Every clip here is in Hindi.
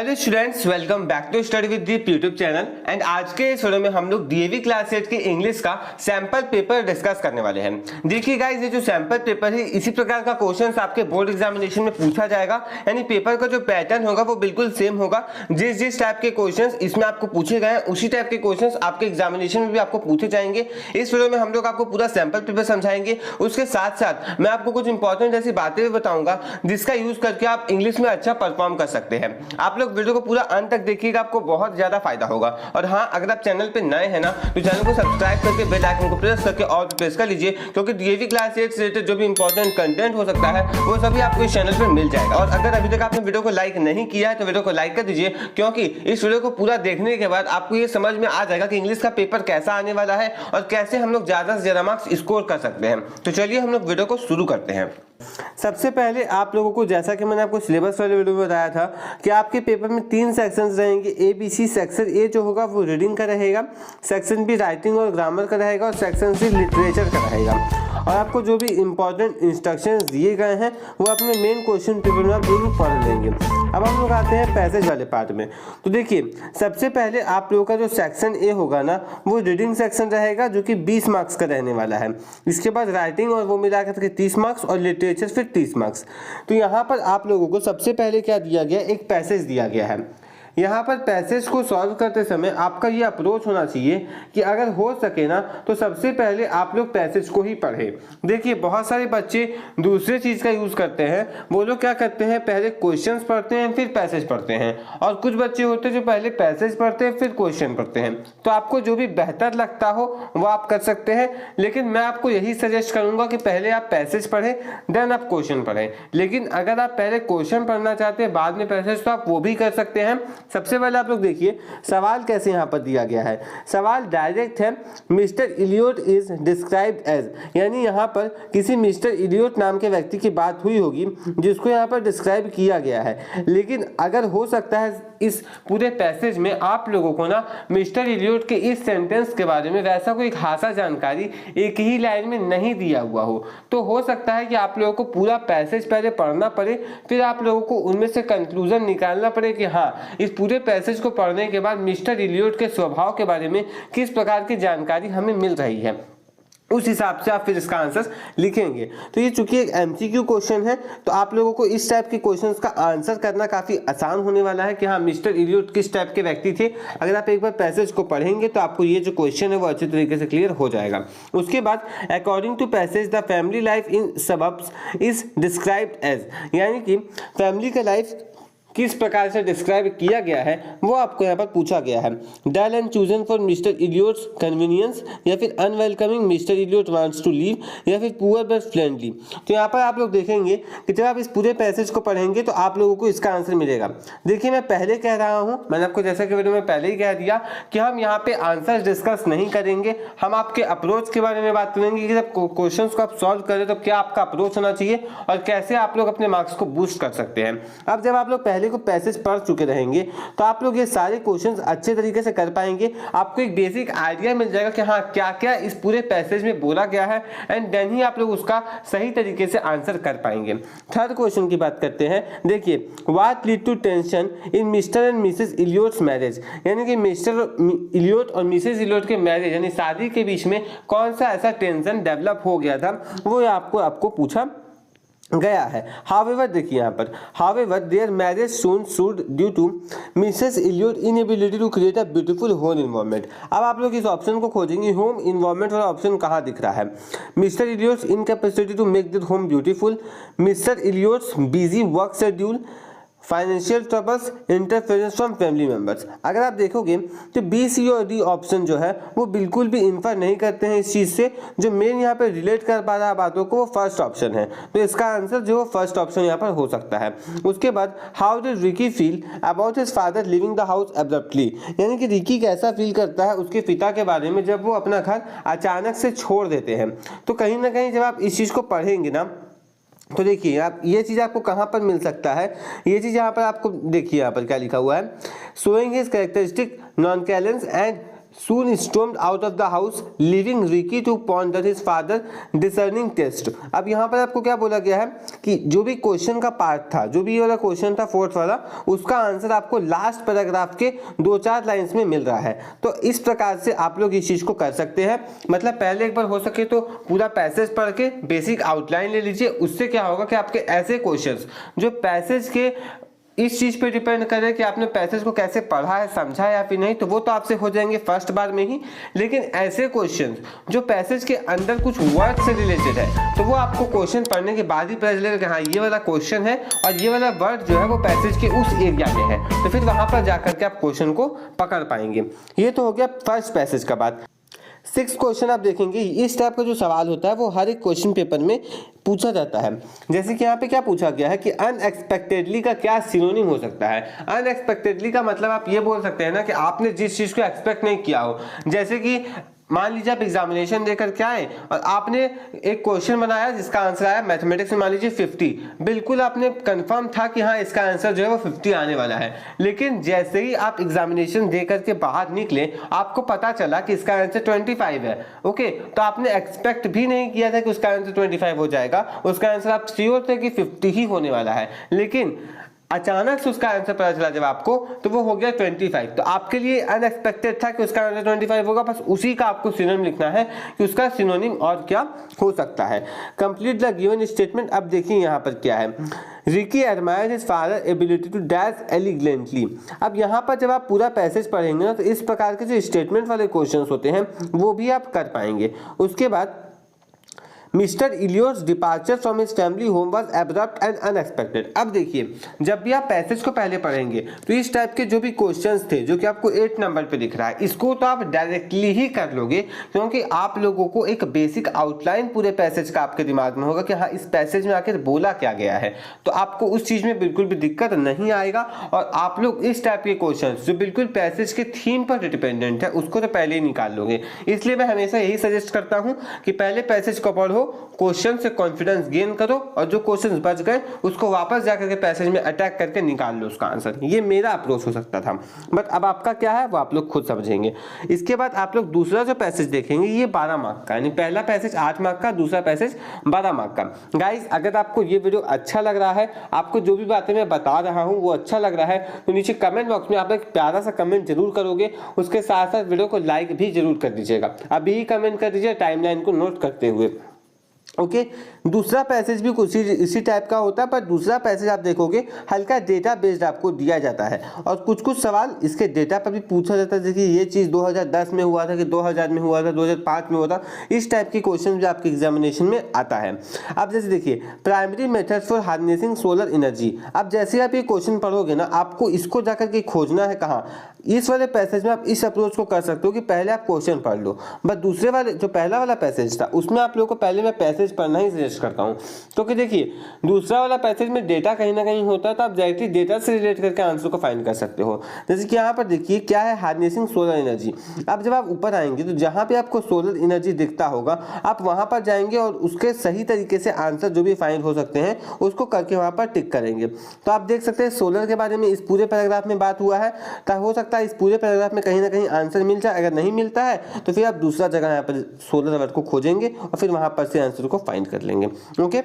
Hello students, welcome back to study with Deep YouTube channel. And आज के इस वीडियो में हम लोग डीएवी क्लास 8 के इंग्लिश का सैंपल पेपर डिस्कस करने वाले हैं। देखिए गाइस, ये जो सैंपल पेपर है इसी प्रकार का क्वेश्चंस आपके बोर्ड एग्जामिनेशन में पूछा जाएगा। यानी पेपर का जो पैटर्न होगा वो बिल्कुल सेम होगा। जिस टाइप के क्वेश्चंस इसमें आपको पूछे गए हैं उसी टाइप के क्वेश्चंस आपके एग्जामिनेशन में भी आपको पूछे जाएंगे। इस वीडियो में हम लोग आपको पूरा सैंपल पेपर समझाएंगे। उसके साथ साथ मैं आपको कुछ इंपॉर्टेंट ऐसी बातें भी बताऊंगा जिसका यूज करके आप इंग्लिश में अच्छा परफॉर्म कर सकते हैं। आप लोग वीडियो को पूरा अंत तक देखिएगा, आपको बहुत ज्यादा फायदा होगा। और हाँ, अगर आप चैनल पे नए हैं ना तो चैनल को सब्सक्राइब करके बेल आइकन को प्रेस करके ऑल पे प्रेस कर लीजिए, क्योंकि डीएवी क्लास 8 से रिलेटेड जो भी इंपॉर्टेंट कंटेंट हो सकता है वो सभी आपको इस चैनल पर मिल जाएगा। और अगर अभी तक आपने वीडियो को लाइक नहीं किया है तो वीडियो को लाइक कर दीजिए, क्योंकि इस वीडियो को पूरा देखने के बाद आपको ये समझ में आ जाएगा कि इंग्लिश का पेपर कैसा आने वाला है और कैसे हम लोग ज्यादा से ज्यादा मार्क्स स्कोर कर सकते हैं। तो चलिए हम लोग वीडियो को शुरू करते हैं। सबसे पहले आप लोगों को, जैसा कि मैंने आपको सिलेबस वाले वीडियो में बताया था कि आपके पेपर में 3 सेक्शंस रहेंगे। ABC सेक्शन ए जो होगा वो रीडिंग का रहेगा, सेक्शन बी राइटिंग और ग्रामर का रहेगा और सेक्शन सी लिटरेचर का रहेगा। और आपको जो भी इंपॉर्टेंट इंस्ट्रक्शंस दिए गए हैं वो अपने मेन क्वेश्चन पेपर में आप जरूर पढ़ लेंगे। अब हम लोग आते हैं पैसेज वाले पार्ट में। तो देखिए, सबसे पहले आप लोगों का जो सेक्शन ए होगा ना वो रीडिंग सेक्शन रहेगा जो कि 20 मार्क्स का रहने वाला है। इसके बाद राइटिंग और वो मिला करके 30 मार्क्स और लिटरेचर फिर 30 मार्क्स। तो यहाँ पर आप लोगों को सबसे पहले क्या दिया गया, एक पैसेज दिया गया है। यहाँ पर पैसेज को सॉल्व करते समय आपका ये अप्रोच होना चाहिए कि अगर हो सके ना तो सबसे पहले आप लोग पैसेज को ही पढ़ें। देखिए, बहुत सारे बच्चे दूसरे चीज़ का यूज़ करते हैं। वो लोग क्या करते हैं, पहले क्वेश्चंस पढ़ते हैं फिर पैसेज पढ़ते हैं, और कुछ बच्चे होते हैं जो पहले पैसेज पढ़ते हैं फिर क्वेश्चन पढ़ते हैं। तो आपको जो भी बेहतर लगता हो वो आप कर सकते हैं, लेकिन मैं आपको यही सजेस्ट करूँगा कि पहले आप पैसेज पढ़ें देन आप क्वेश्चन पढ़ें। लेकिन अगर आप पहले क्वेश्चन पढ़ना चाहते हैं बाद में पैसेज, तो आप वो भी कर सकते हैं। सबसे पहले आप लोग देखिए सवाल कैसे यहाँ पर दिया गया है। सवाल डायरेक्ट है, Mr Elliot is described as, यानी यहाँ पर किसी मिस्टर इलियट नाम के व्यक्ति की बात हुई होगी जिसको यहाँ पर डिस्क्राइब किया गया है। लेकिन अगर हो सकता है इस पूरे पैसेज में आप लोगों को ना मिस्टर इलियट के इस सेंटेंस के बारे में वैसा कोई खासा जानकारी एक ही लाइन में नहीं दिया हुआ हो, तो हो सकता है कि आप लोगों को पूरा पैसेज पहले पढ़ना पड़े, फिर आप लोगों को उनमें से कंक्लूजन निकालना पड़े कि हाँ, इस पूरे पैसेज को पढ़ने के बाद मिस्टर इलियट के स्वभाव के बारे में किस प्रकार की जानकारी हमें मिल रही है, उस हिसाब से आप फिर इसका आंसर लिखेंगे। तो ये चूंकि एक MCQ क्वेश्चन है तो आप लोगों को इस टाइप के क्वेश्चंस का आंसर करना काफी आसान होने वाला है कि हाँ, मिस्टर इलियट किस टाइप के व्यक्ति थे। अगर आप एक बार पैसेज को पढ़ेंगे तो आपको ये जो क्वेश्चन है वो अच्छी तरीके से क्लियर हो जाएगा। उसके बाद according to passage the family life in suburbs is described as, यानी कि फैमिली का लाइफ किस प्रकार से डिस्क्राइब किया गया है वो आपको यहाँ पर पूछा गया है। Dull and chosen for Mr Elliot's convenience, या फिर unwelcoming Mr Elliot wants to leave, या फिर पुअर बट फ्रेंडली। तो यहाँ पर आप लोग देखेंगे कि जब आप इस पूरे पैसेज को पढ़ेंगे तो आप लोगों को इसका आंसर मिलेगा। देखिए, मैं पहले कह रहा हूँ, मैंने आपको जैसा कि वीडियो में पहले ही कह दिया कि हम यहाँ पे आंसर डिस्कस नहीं करेंगे, हम आपके अप्रोच के बारे में बात करेंगे कि जब क्वेश्चन को आप सॉल्व करें तो क्या आपका अप्रोच होना चाहिए और कैसे आप लोग अपने मार्क्स को बूस्ट कर सकते हैं। अब जब आप लोग पहले को पैसेज पढ़ चुके रहेंगे तो आप लोग ये सारे क्वेश्चंस अच्छे तरीके से कर पाएंगे। आपको एक बेसिक आइडिया मिल जाएगा कि हाँ, क्या क्या इस पूरे पैसेज में बोला गया है, एंड देन ही आप लोग उसका सही तरीके से आंसर कर पाएंगे। थर्ड क्वेश्चन की बात करते हैं। देखिए, what lead to tension in Mr and Mrs Elliot's marriage, यानी कि मिस्टर इलियट और मिसेस इलियट के मैरिज यानी शादी के बीच में कौन सा ऐसा टेंशन डेवलप हो गया था वो आपको पूछा गया है। हाउएवर देखिए यहाँ पर, however their marriage soon soured due to Mrs Elliot inability to create a beautiful home environment. अब आप लोग इस ऑप्शन को खोजेंगे, होम इन्वायरमेंट वाला ऑप्शन कहाँ दिख रहा है। Mr Elliot's incapacity to make this home beautiful, Mr Elliot's busy work schedule, financial troubles, interference from family members. अगर आप देखोगे तो बी, सी और डी ऑप्शन जो है वो बिल्कुल भी इन्फर नहीं करते हैं इस चीज़ से। जो मेन यहाँ पे रिलेट कर पा रहा है बातों को वो फर्स्ट ऑप्शन है, तो इसका आंसर जो है फर्स्ट ऑप्शन यहाँ पर हो सकता है। उसके बाद how did Ricky feel about his father living the house abruptly, यानी कि रिकी कैसा फील करता है उसके पिता के बारे में जब वो अपना घर अचानक से छोड़ देते हैं। तो कहीं ना कहीं जब आप इस चीज़ को पढ़ेंगे ना तो देखिए, आप ये चीज़ आपको कहाँ पर मिल सकता है, ये चीज़ यहाँ पर आपको देखिए यहाँ पर क्या लिखा हुआ है, showing his characteristic nonchalance and soon stormed out of the house, leaving Ricky to ponder his father discerning test। अब यहाँ पर आपको क्या बोला गया है कि जो भी क्वेश्चन का पार्ट था, जो भी ये वाला क्वेश्चन था फोर्थ वाला, उसका आंसर आपको लास्ट पैराग्राफ के 2-4 लाइंस में मिल रहा है। तो इस प्रकार से आप लोग इस चीज को कर सकते हैं। मतलब पहले एक बार हो सके तो पूरा पैसेज पढ़ के बेसिक आउटलाइन ले लीजिए। उससे क्या होगा कि आपके ऐसे क्वेश्चंस जो पैसेज के इस चीज पे डिपेंड करे कि आपने पैसेज को कैसे पढ़ा है, समझा है या फिर नहीं, तो वो तो आपसे हो जाएंगे फर्स्ट बार में ही। लेकिन ऐसे क्वेश्चंस जो पैसेज के अंदर कुछ वर्ड से रिलेटेड है, तो वो आपको क्वेश्चन पढ़ने के बाद ही पता चलेगा कि हाँ ये वाला क्वेश्चन है और ये वाला वर्ड जो है वो पैसेज के उस एरिया में है। तो फिर वहां पर जाकर के आप क्वेश्चन को पकड़ पाएंगे। ये तो हो गया फर्स्ट पैसेज का बात। 6 क्वेश्चन आप देखेंगे, इस टाइप का जो सवाल होता है वो हर एक क्वेश्चन पेपर में पूछा जाता है। जैसे कि यहाँ पे क्या पूछा गया है कि अनएक्सपेक्टेडली का क्या सिनोनिम हो सकता है। अनएक्सपेक्टेडली का मतलब आप ये बोल सकते हैं ना कि आपने जिस चीज को एक्सपेक्ट नहीं किया हो। जैसे कि मान लीजिए आप एग्जामिनेशन देकर के आए और आपने एक क्वेश्चन बनाया जिसका आंसर आया मैथमेटिक्स में मान लीजिए 50। बिल्कुल आपने कंफर्म था कि हाँ इसका आंसर जो है वो 50 आने वाला है। लेकिन जैसे ही आप एग्जामिनेशन देकर के बाहर निकले, आपको पता चला कि इसका आंसर 25 है। ओके, तो आपने एक्सपेक्ट भी नहीं किया था कि उसका आंसर 25 हो जाएगा। उसका आंसर आप श्योर थे कि 50 ही होने वाला है, लेकिन अचानक से उसका आंसर पता चला जब आपको, तो वो हो गया 25। तो आपके लिए अनएक्सपेक्टेड था कि उसका आंसर 25 होगा। बस उसी का आपको सिनोनिम लिखना है कि उसका सिनोनिम और क्या हो सकता है। Complete the given statement. अब देखिए यहाँ पर क्या है, Ricky admired his father ability to dash elegantly. अब यहाँ पर जब आप पूरा पैसेज पढ़ेंगे ना, तो इस प्रकार के जो स्टेटमेंट वाले क्वेश्चंस होते हैं वो भी आप कर पाएंगे। उसके बाद mister Elios departure from his family home was abrupt and unexpected. अब देखिए, जब भी आप पैसेज को पहले पढ़ेंगे तो इस टाइप के जो भी क्वेश्चंस थे जो कि आपको 8 नंबर पे दिख रहा है, इसको तो आप डायरेक्टली ही कर लोगे, क्योंकि आप लोगों को एक बेसिक आउटलाइन पूरे पैसेज का आपके दिमाग में होगा कि हाँ इस पैसेज में आखिर बोला क्या गया है। तो आपको उस चीज में बिल्कुल भी दिक्कत नहीं आएगा। और आप लोग इस टाइप के क्वेश्चन जो बिल्कुल पैसेज के थीम पर डिपेंडेंट है उसको तो पहले ही निकाल लोगे। इसलिए मैं हमेशा यही सजेस्ट करता हूँ कि पहले पैसेज को पढ़ो, क्वेश्चन से कॉन्फिडेंस गेन करो, और जो क्वेश्चन बच गए उसको वापस जाकर के पैसेज में अटैक करके निकाल लो उसका आंसर। ये मेरा अप्रोच हो सकता था, बट अब आपका क्या है वो आप लोग खुद समझेंगे। इसके बाद आप लोग दूसरा जो पैसेज देखेंगे, ये 12 मार्क का, यानी पहला पैसेज 8 मार्क का, दूसरा पैसेज 12 मार्क का। गाइस, अगर आपको ये वीडियो अच्छा लग रहा है, आपको जो भी बातें मैं बता रहा हूँ वो अच्छा लग रहा है, तो नीचे कमेंट बॉक्स में आप एक प्यारा सा कमेंट जरूर करोगे। उसके साथ साथ वीडियो को लाइक भी जरूर कर दीजिएगा। अभी ही कमेंट कर दीजिए टाइमलाइन को नोट करते हुए। ओके, दूसरा पैसेज भी कुछ इसी टाइप का होता है, पर दूसरा पैसेज आप देखोगे हल्का डेटा बेस्ड आपको दिया जाता है, और कुछ कुछ सवाल इसके डेटा पर भी पूछा जाता है। जैसे ये चीज़ 2010 में हुआ था कि 2000 में हुआ था, 2005 में हुआ था। इस टाइप की क्वेश्चन भी आपके एग्जामिनेशन में आता है। अब जैसे देखिए, primary method for harnessing solar energy. अब जैसे आप ये क्वेश्चन पढ़ोगे ना, आपको इसको जाकर के खोजना है कहाँ। इस वाले पैसेज में आप इस अप्रोच को कर सकते हो कि पहले आप क्वेश्चन पढ़ लो, बट दूसरे वाले जो पहला वाला पैसेज था उसमें आप लोगों को पहले मैं पैसेज पढ़ना ही सजेस्ट करता हूँ। क्योंकि देखिए, दूसरा वाला पैसेज में डेटा कहीं ना कहीं होता है, तो आप डायरेक्टली डेटा से रिलेट करके आंसर को फाइंड कर सकते हो। जैसे कि यहाँ पर देखिए क्या है, हार्नेसिंग सोलर एनर्जी। अब जब आप ऊपर आएंगे तो जहाँ पे आपको सोलर एनर्जी दिखता होगा, आप वहाँ पर जाएंगे और उसके सही तरीके से आंसर जो भी फाइंड हो सकते हैं उसको करके वहाँ पर टिक करेंगे। तो आप देख सकते हैं सोलर के बारे में इस पूरे पैराग्राफ में बात हुआ है, तो हो सकता है इस पूरे पैराग्राफ में कहीं ना कहीं आंसर मिल जाए। अगर नहीं मिलता है तो फिर आप दूसरा जगह यहाँ पर सोलर वर्ड को खोजेंगे और फिर वहाँ पर से आंसर को फाइंड कर लेंगे। ओके,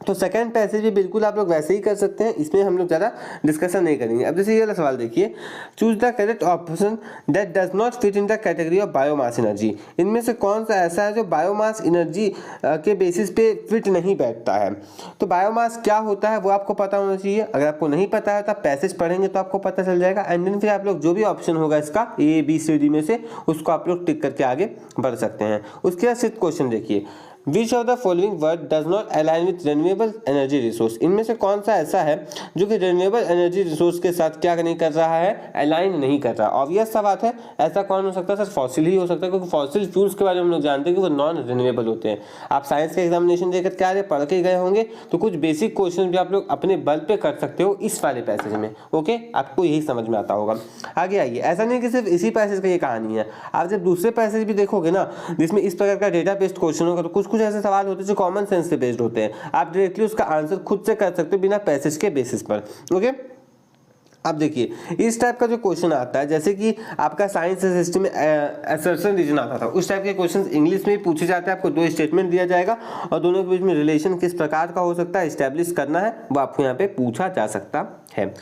तो सेकंड पैसेज भी बिल्कुल आप लोग वैसे ही कर सकते हैं, इसमें हम लोग ज़्यादा डिस्कशन नहीं करेंगे। अब जैसे ये वाला सवाल देखिए, choose the correct option that does not fit in the category of biomass energy. इनमें से कौन सा ऐसा है जो बायोमास एनर्जी के बेसिस पे फिट नहीं बैठता है। तो बायोमास क्या होता है वो आपको पता होना चाहिए। अगर आपको नहीं पता है तो आप पैसेज पढ़ेंगे तो आपको पता चल जाएगा। एंड देन फिर आप लोग जो भी ऑप्शन होगा इसका ABCD में से, उसको आप लोग टिक करके आगे बढ़ सकते हैं। उसके बाद 6th क्वेश्चन देखिए, Which of the following word does not align with renewable energy resource? इनमें से कौन सा ऐसा है जो कि renewable energy resource के साथ क्या नहीं कर रहा है, अलाइन नहीं कर रहा। ऑब्वियस सा बात है, ऐसा कौन हो सकता है सर, फॉसिल ही हो सकता है, क्योंकि फॉसिल फ्यूल्स के बारे में हम लोग जानते हैं कि वो नॉन रिन्यूएबल होते हैं। आप साइंस के एग्जामिनेशन देकर क्या रहे पढ़ के गए होंगे, तो कुछ बेसिक क्वेश्चन भी आप लोग अपने बल पे कर सकते हो इस वाले पैसेज में। ओके, आपको यही समझ में आता होगा। आगे आइए, ऐसा नहीं कि सिर्फ इसी पैसेज का ये कहानी है। आप जब दूसरे पैसेज भी देखोगे ना, जिसमें इस प्रकार का डेटा बेस्ड क्वेश्चन होगा, तो कुछ ऐसे सवाल होते हैं जो कॉमन सेंस से बेस्ड होते हैं। आप डायरेक्टली उसका आंसर खुद से कर सकते हो बिना पैसेज के बेसिस पर। ओके, अब देखिए इस टाइप का जो क्वेश्चन आता है, जैसे कि आपका साइंस सिस्टम में असर्शन रीजन आता था, उस टाइप के क्वेश्चन इंग्लिश में पूछे जाते हैं। आपको दो स्टेटमेंट दिया जाएगा और दोनों के बीच में रिलेशन किस प्रकार का हो सकता है एस्टेब्लिश करना है, वो आपको यहाँ पे पूछा जा सकता है।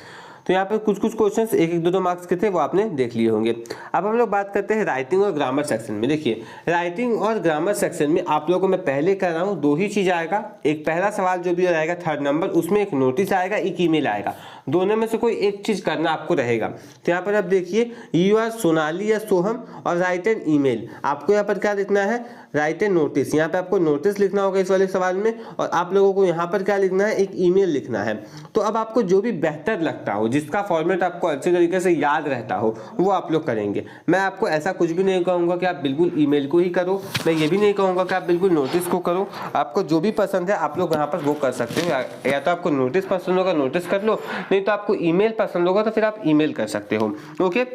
तो यहाँ पे कुछ कुछ क्वेश्चंस एक एक दो मार्क्स के थे, वो आपने देख लिए होंगे। अब हम लोग बात करते हैं राइटिंग और ग्रामर सेक्शन में। देखिए राइटिंग और ग्रामर सेक्शन में आप लोगों को मैं पहले कह रहा हूँ दो ही चीज आएगा। एक पहला सवाल जो भी रहेगा 3rd नंबर, उसमें एक नोटिस आएगा, एक ईमेल आएगा। दोनों में से कोई एक चीज करना आपको रहेगा। तो यहाँ पर आप देखिए यू आर सोनाली या सोहम और राइट एन ईमेल। आपको यहाँ पर क्या लिखना है, राइट एन नोटिस। यहाँ पे आपको नोटिस लिखना होगा इस वाले सवाल में, और आप लोगों को यहाँ पर क्या लिखना है, एक ईमेल लिखना है। तो अब आपको जो भी बेहतर लगता हो, जिसका फॉर्मेट आपको अच्छे तरीके से याद रहता हो, वो आप लोग करेंगे। मैं आपको ऐसा कुछ भी नहीं कहूँगा कि आप बिल्कुल ईमेल को ही करो, मैं ये भी नहीं कहूँगा कि आप बिल्कुल नोटिस को करो। आपको जो भी पसंद है आप लोग यहाँ पर वो कर सकते हो। या तो आपको नोटिस पसंद होगा नोटिस कर लो, नहीं तो आपको ईमेल पसंद होगा तो फिर आप ईमेल कर सकते हो। ओके,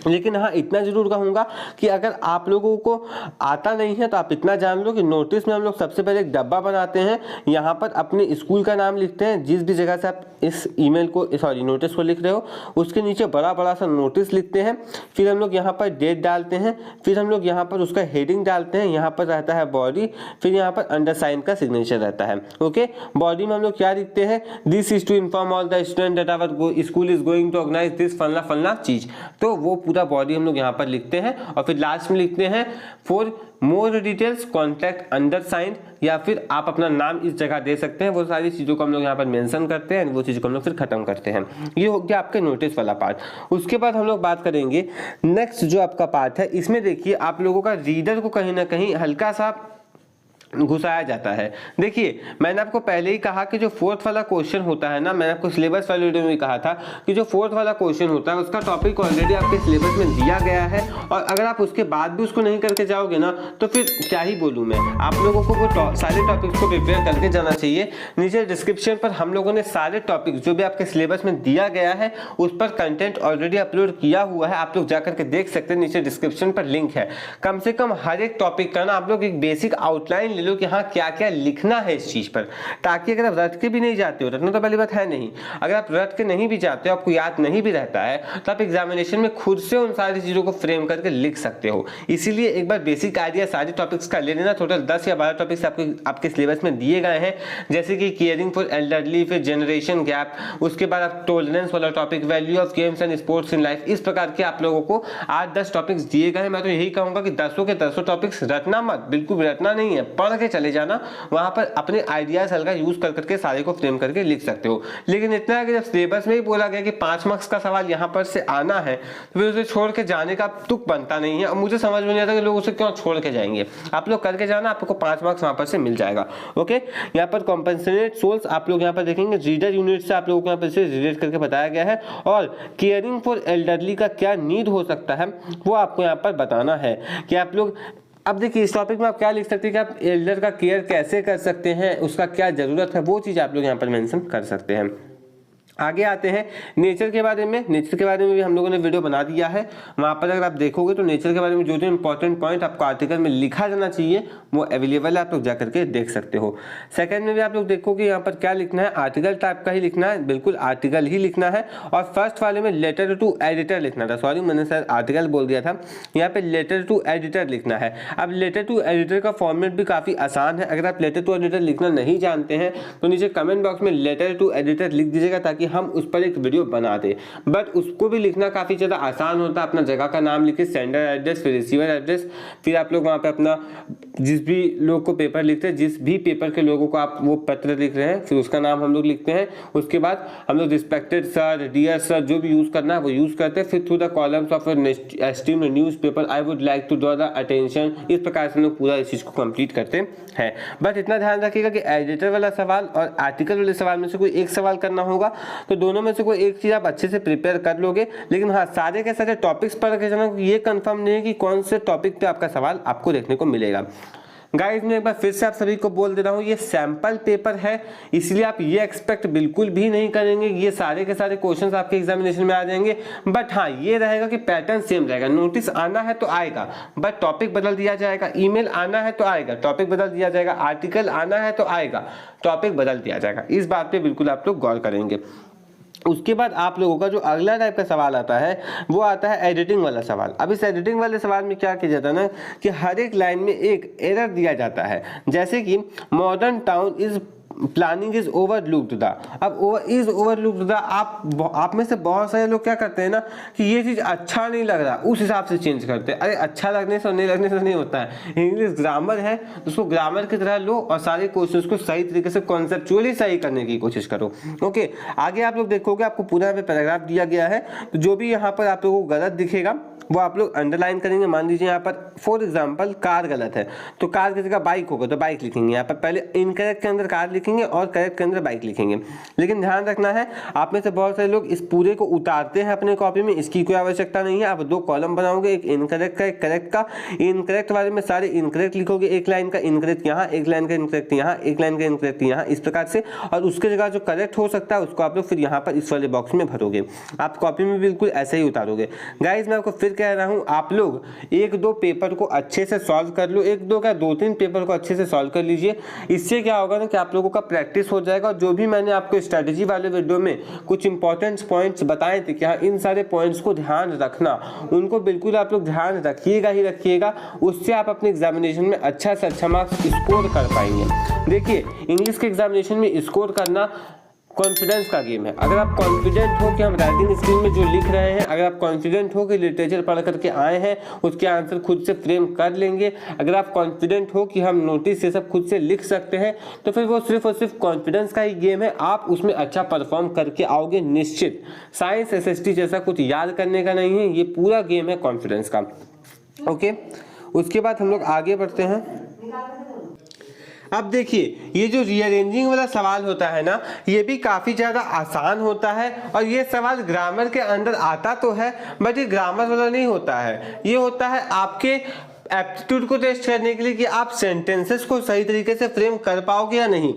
लेकिन हाँ इतना जरूर कहूँगा कि अगर आप लोगों को आता नहीं है तो आप इतना जान लो कि नोटिस में हम लोग सबसे पहले एक डब्बा बनाते हैं। यहाँ पर अपने स्कूल का नाम लिखते हैं, जिस भी जगह से आप इस ईमेल को नोटिस को लिख रहे हो उसके नीचे बड़ा बड़ा सा नोटिस लिखते हैं। फिर हम लोग यहाँ पर डेट डालते हैं, फिर हम लोग यहाँ पर उसका हेडिंग डालते हैं। यहाँ पर रहता है बॉडी, फिर यहाँ पर अंडरसाइन का सिग्नेचर रहता है। ओके, बॉडी में हम लोग क्या लिखते हैं, this is to inform all the student that our school is going to organise this फलना फलना चीज। तो वो पूरा बॉडी हम लोग यहाँ पर लिखते हैं, और फिर लास्ट में लिखते हैं फॉर मोर डिटेल्स कॉन्टैक्ट अंडरसाइंड, या फिर आप अपना नाम इस जगह दे सकते हैं। वो सारी चीज़ों को हम लोग यहाँ पर मेंशन करते हैं, वो चीज़ को हम लोग फिर खत्म करते हैं। ये हो गया आपके नोटिस वाला पार्ट। उसके बाद हम लोग बात करेंगे नेक्स्ट जो आपका पार्ट है। इसमें देखिए आप लोगों का रीडर को कहीं ना कहीं हल्का सा घुसाया जाता है। देखिए मैंने आपको पहले ही कहा कि जो 4th वाला क्वेश्चन होता है ना, मैंने आपको सिलेबस वाले वीडियो में कहा था कि जो 4th वाला क्वेश्चन होता है उसका टॉपिक ऑलरेडी आपके सिलेबस में दिया गया है, और अगर आप उसके बाद भी उसको नहीं करके जाओगे ना तो फिर क्या ही बोलूँ मैं। आप लोगों को वो सारे टॉपिक्स को प्रिपेयर करके जाना चाहिए। नीचे डिस्क्रिप्शन पर हम लोगों ने सारे टॉपिक्स जो भी आपके सिलेबस में दिया गया है उस पर कंटेंट ऑलरेडी अपलोड किया हुआ है, आप लोग जाकर के देख सकते हैं। नीचे डिस्क्रिप्शन पर लिंक है। कम से कम हर एक टॉपिक का ना आप लोग एक बेसिक आउटलाइन ले लो कि हाँ क्या क्या लिखना है इस चीज पर, ताकि अगर आप रट के भी नहीं जाते हो, रटना तो पहली बात है नहीं, अगर आप रट के नहीं भी जाते हो, आपको याद नहीं भी रहता है, तो आप एग्जामिनेशन में खुद से उन सारी चीजों को फ्रेम करके लिख सकते हो। इसीलिए एक बार बेसिक आइडिया सारे टॉपिक्स का ले लेना। टोटल 10 या 12 टॉपिक्स आपके सिलेबस में दिए गए हैं, जैसे कि केयरिंग फॉर एल्डरली, फिर जनरेशन गैप, उसके बाद आप टॉलरेंस वाला topic, value of games and sports in life. इस प्रकार के आप लोगों को 8-10 टॉपिक्स दिए गए हैं। मैं तो यही कहूंगा कि 10 के 10 टॉपिक्स रटना मत, बिल्कुल रटना नहीं है, पढ़ के चले जाना। वहां पर अपने आइडियाज हल्का यूज कर करके सारे को फ्रेम करके लिख सकते हो। लेकिन इतना है कि जब सिलेबस में ही बोला गया कि 5 मार्क्स का सवाल यहाँ पर से आना है, तो फिर उसे छोड़ के जाने का तुक बनता नहीं है। और मुझे समझ में नहीं आता कि लोग उसे क्यों छोड़ के जाएंगे। आप लोग करके जाना, आपको 5 मार्क्स वहां पर से मिल जाएगा। ओके, यहाँ पर कॉम्पेंसेट सोल्स आप लोग यहाँ पर देखेंगे, रीडर यूनिट से आप लोगों को यहाँ पर से रिलेट करके बताया गया है, और केयरिंग फॉर एल्डरली का क्या नीड हो सकता है वो आपको यहाँ पर बताना है कि आप लोग। अब देखिए इस टॉपिक में आप क्या लिख सकते हैं कि आप एल्डर का केयर कैसे कर सकते हैं, उसका क्या जरूरत है, वो चीज़ आप लोग यहाँ पर मेंशन कर सकते हैं। आगे आते हैं नेचर के बारे में। नेचर के बारे में भी हम लोगों ने वीडियो बना दिया है, वहाँ पर अगर आप देखोगे तो नेचर के बारे में जो जो इंपॉर्टेंट पॉइंट आपको आर्टिकल में लिखा जाना चाहिए वो अवेलेबल है, आप लोग जाकर के देख सकते हो। सेकंड में भी आप लोग देखोगे यहाँ पर क्या लिखना है, आर्टिकल टाइप का ही लिखना है, बिल्कुल आर्टिकल ही लिखना है। और फर्स्ट वाले में लेटर टू एडिटर लिखना था, सॉरी मैंने सर आर्टिकल बोल दिया था, यहाँ पे लेटर टू एडिटर लिखना है। अब लेटर टू एडिटर का फॉर्मेट भी काफ़ी आसान है। अगर आप लेटर टू एडिटर लिखना नहीं जानते हैं तो नीचे कमेंट बॉक्स में लेटर टू एडिटर लिख दीजिएगा, ताकि हम उस पर एक वीडियो बना दे। बट उसको भी लिखना काफी ज्यादा आसान होता है। अपना जगह का नाम लिखिए, सेंडर एड्रेस, फिर रिसीवर एड्रेस, फिर आप लोग वहां पे अपना जिस भी लोग को पेपर लिखते हैं, जिस भी पेपर के लोगों को आप वो पत्र लिख रहे हैं, फिर उसका नाम हम लोग लिखते हैं। उसके बाद हम लोग रिस्पेक्टेड सर, डियर सर, जो भी यूज करना है वो यूज करते हैं। फिर through the columns of esteemed newspaper I would like to draw the attention, इस प्रकार से हम लोग पूरा इस चीज को कंप्लीट करते हैं। बट इतना ध्यान रखिएगा कि एडिटर वाला सवाल और आर्टिकल वाले सवाल में से कोई एक सवाल करना होगा, तो दोनों में से कोई एक चीज आप अच्छे से प्रिपेयर कर लोगे। लेकिन हाँ, सारे के सारे टॉपिक्स पढ़ के जाना, ये कंफर्म नहीं है कि कौन से टॉपिक पे आपका सवाल आपको देखने को मिलेगा। गाइस मैं एक बार फिर से आप सभी को बोल दे रहा हूँ, ये सैंपल पेपर है, इसलिए आप ये एक्सपेक्ट बिल्कुल भी नहीं करेंगे ये सारे के सारे क्वेश्चंस आपके एग्जामिनेशन में आ जाएंगे। बट हाँ, ये रहेगा कि पैटर्न सेम रहेगा। नोटिस आना है तो आएगा, बट टॉपिक बदल दिया जाएगा। ईमेल आना है तो आएगा, टॉपिक बदल दिया जाएगा। आर्टिकल आना है तो आएगा, टॉपिक बदल दिया जाएगा। इस बात पे बिल्कुल आप लोग गौर करेंगे। उसके बाद आप लोगों का जो अगला टाइप का सवाल आता है वो आता है एडिटिंग वाला सवाल। अब इस एडिटिंग वाले सवाल में क्या किया जाता है ना कि हर एक लाइन में एक एरर दिया जाता है, जैसे कि modern town is planning is overlooked the. अब इज ओवरलुक्ड द, आप में से बहुत सारे लोग क्या करते हैं ना कि ये चीज अच्छा नहीं लग रहा उस हिसाब से चेंज करते हैं। अरे अच्छा लगने से और नहीं लगने से नहीं होता है। इंग्लिश ग्रामर है तो उसको ग्रामर की तरह लो और सारे क्वेश्चंस को सही तरीके से कॉन्सेप्चुअली सही करने की कोशिश करो। ओके, आगे आप लोग देखोगे आपको पूरा पैराग्राफ दिया गया है, तो जो भी यहाँ पर आप लोगों को गलत दिखेगा वो आप लोग अंडरलाइन करेंगे। मान लीजिए यहाँ पर फॉर एग्जांपल कार गलत है तो कार की जगह बाइक होगा तो बाइक लिखेंगे। यहाँ पर पहले इनकरेक्ट के अंदर कार लिखेंगे और करेक्ट के अंदर बाइक लिखेंगे। लेकिन ध्यान रखना है, आप में से बहुत सारे लोग इस पूरे को उतारते हैं अपने कॉपी में, इसकी कोई आवश्यकता नहीं है। आप दो कॉलम बनाओगे, एक इनकरेक्ट का एक करेक्ट का। इनकरेक्ट वाले में सारे इनकरेक्ट लिखोगे, एक लाइन का इनकरेक्ट यहाँ, एक लाइन का इनकरेक्ट यहाँ, एक लाइन का इनकरेक्ट यहाँ, इस प्रकार से। और उसके जगह जो करेक्ट हो सकता है उसको आप लोग फिर यहाँ पर इस वाले बॉक्स में भरोगे। आप कॉपी में बिल्कुल ऐसे ही उतारोगे। गाइज मैं आपको फिर कह रहा हूँ, आप लोग एक दो पेपर को अच्छे से सॉल्व कर लो, एक दो क्या दो तीन पेपर को अच्छे से सॉल्व कर लीजिए। इससे क्या होगा ना कि आप लोगों का प्रैक्टिस हो जाएगा। और जो भी मैंने आपको स्ट्रेटेजी वाले वीडियो में कुछ इंपॉर्टेंट पॉइंट्स बताए थे कि हाँ इन सारे पॉइंट्स को ध्यान रखना, उनको बिल्कुल आप लोग ध्यान रखिएगा ही रखिएगा। उससे आप अपने एग्जामिनेशन में अच्छा से अच्छा मार्क्स स्कोर कर पाएंगे। देखिए इंग्लिश के एग्जामिनेशन में स्कोर करना कॉन्फिडेंस का गेम है। अगर आप कॉन्फिडेंट हो कि हम राइटिंग स्किल में जो लिख रहे हैं, अगर आप कॉन्फिडेंट हो कि लिटरेचर पढ़ करके आए हैं उसके आंसर खुद से फ्रेम कर लेंगे, अगर आप कॉन्फिडेंट हो कि हम नोटिस से सब खुद से लिख सकते हैं, तो फिर वो सिर्फ और सिर्फ कॉन्फिडेंस का ही गेम है। आप उसमें अच्छा परफॉर्म करके आओगे निश्चित। साइंस एसएसटी जैसा कुछ याद करने का नहीं है, ये पूरा गेम है कॉन्फिडेंस का। ओके, उसके बाद हम लोग आगे बढ़ते हैं। अब देखिए ये जो रीअरेंजिंग वाला सवाल होता है ना, ये भी काफी ज्यादा आसान होता है। और ये सवाल ग्रामर के अंदर आता तो है बट ये ग्रामर वाला नहीं होता है, ये होता है आपके एप्टीट्यूड को टेस्ट करने के लिए कि आप सेंटेंसेस को सही तरीके से फ्रेम कर पाओगे या नहीं।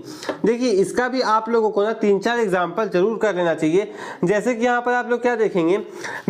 देखिए इसका भी आप लोगों को ना 3-4 एग्जांपल जरूर कर लेना चाहिए। जैसे कि यहाँ पर आप लोग क्या देखेंगे,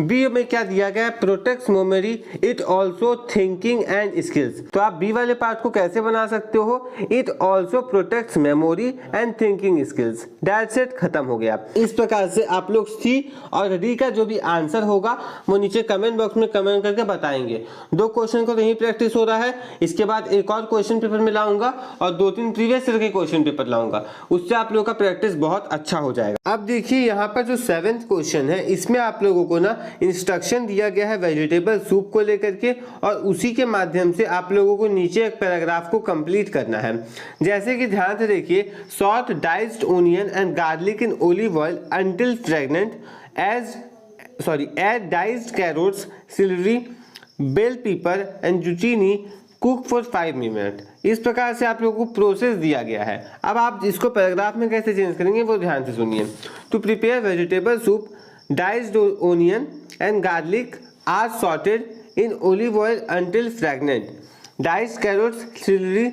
बी में क्या दिया गया है, protects memory it also thinking and skills. तो आप बी वाले पार्ट को कैसे बना सकते हो, it also protects memory and thinking skills. That's it, खत्म हो गया। इस प्रकार से आप लोग सी और डी का जो भी आंसर होगा वो नीचे कमेंट बॉक्स में कमेंट करके बताएंगे। 2 क्वेश्चन को नहीं प्रैक्टिस हो रहा है, इसके बाद एक और क्वेश्चन पेपर में लाऊंगा और 2-3 प्रीवियस ईयर के क्वेश्चन पेपर लाऊंगा, उससे आप लोगों का प्रैक्टिस बहुत अच्छा हो जाएगा। अब देखिए यहाँ पर जो 7th क्वेश्चन है इसमें आप लोगों को ना इंस्ट्रक्शन दिया गया है वेजिटेबल सूप को लेकर के, और उसी के माध्यम से आप लोगों को नीचे एक पैराग्राफ को कंप्लीट करना है। जैसे कि ध्यान से देखिए, saute diced onion and garlic in olive oil until fragrant add diced carrots, celery, bell pepper and zucchini cook for 5 minute. इस प्रकार से आप लोगों को प्रोसेस दिया गया है। अब आप इसको पैराग्राफ में कैसे चेंज करेंगे वो ध्यान से सुनिए। To prepare vegetable soup, diced onion and garlic are sauteed in olive oil until fragrant, diced carrots, celery,